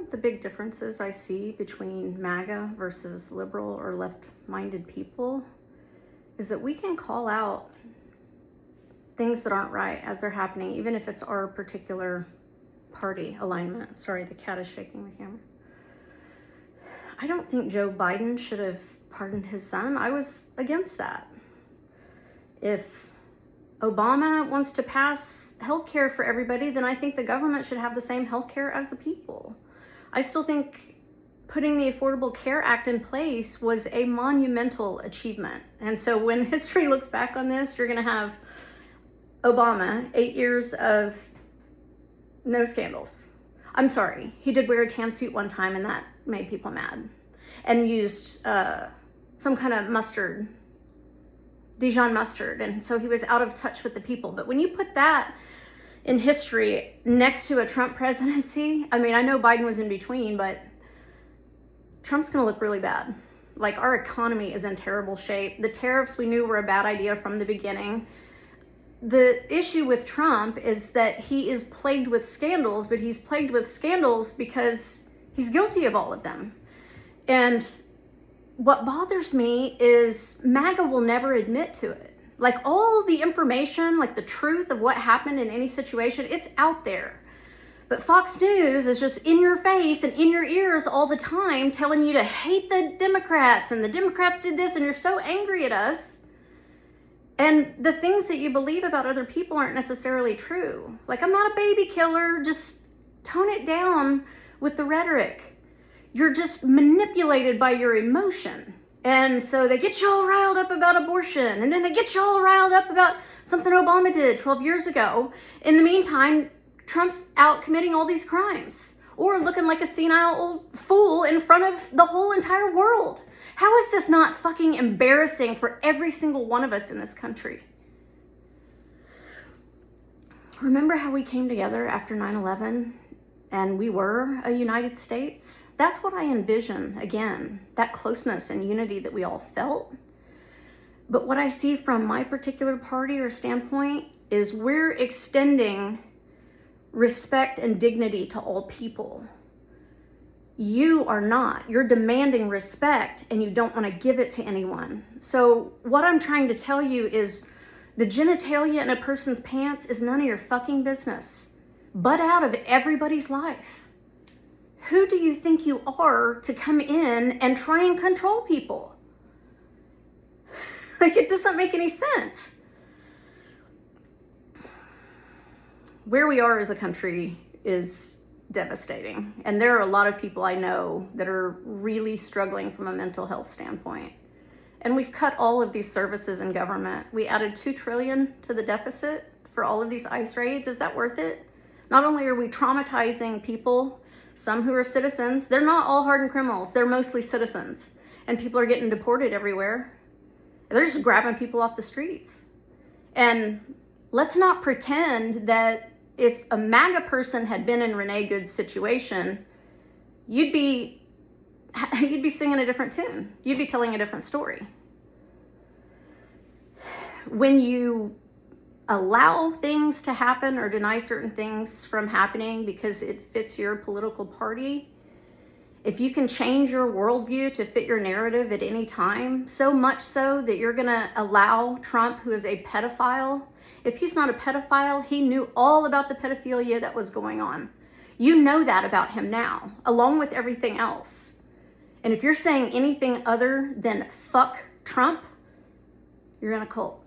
of the big differences I see between MAGA versus liberal or left-minded people is that we can call out things that aren't right as they're happening, even if it's our particular party alignment. Sorry, the cat is shaking the camera. I don't think Joe Biden should have pardoned his son. I was against that. If Obama wants to pass healthcare for everybody, then I think the government should have the same healthcare as the people. I still think putting the Affordable Care Act in place was a monumental achievement. And so when history looks back on this, you're going to have Obama, 8 years of no scandals. I'm sorry, he did wear a tan suit one time and that made people mad. And used some kind of mustard, Dijon mustard, and so he was out of touch with the people. But when you put that in history next to a Trump presidency, I mean, I know Biden was in between, but Trump's gonna look really bad. Like, our economy is in terrible shape. The tariffs we knew were a bad idea from the beginning. The issue with Trump is that he is plagued with scandals, but he's plagued with scandals because he's guilty of all of them. And what bothers me is MAGA will never admit to it. Like, all the information, like the truth of what happened in any situation, it's out there. But Fox News is just in your face and in your ears all the time, telling you to hate the Democrats, and the Democrats did this, and you're so angry at us. And the things that you believe about other people aren't necessarily true. Like, I'm not a baby killer, just tone it down with the rhetoric. You're just manipulated by your emotion. And so they get you all riled up about abortion, and then they get you all riled up about something Obama did 12 years ago. In the meantime, Trump's out committing all these crimes, or looking like a senile old fool in front of the whole entire world. How is this not fucking embarrassing for every single one of us in this country? Remember how we came together after 9/11? And we were a United States? That's what I envision again, that closeness and unity that we all felt. But what I see from my particular party or standpoint is we're extending respect and dignity to all people. You are not. You're demanding respect and you don't want to give it to anyone. So what I'm trying to tell you is the genitalia in a person's pants is none of your fucking business. Butt out of everybody's life. Who do you think you are to come in and try and control people? Like, it doesn't make any sense. Where we are as a country is devastating. And there are a lot of people I know that are really struggling from a mental health standpoint. And we've cut all of these services in government. We added $2 trillion to the deficit for all of these ICE raids. Is that worth it? Not only are we traumatizing people, some who are citizens, they're not all hardened criminals, they're mostly citizens. And people are getting deported everywhere. They're just grabbing people off the streets. And let's not pretend that if a MAGA person had been in Renee Good's situation, you'd be singing a different tune. You'd be telling a different story. When you allow things to happen or deny certain things from happening because it fits your political party, if you can change your worldview to fit your narrative at any time, so much so that you're gonna allow Trump, who is a pedophile, if he's not a pedophile, he knew all about the pedophilia that was going on. You know that about him now, along with everything else. And if you're saying anything other than fuck Trump, you're in a cult.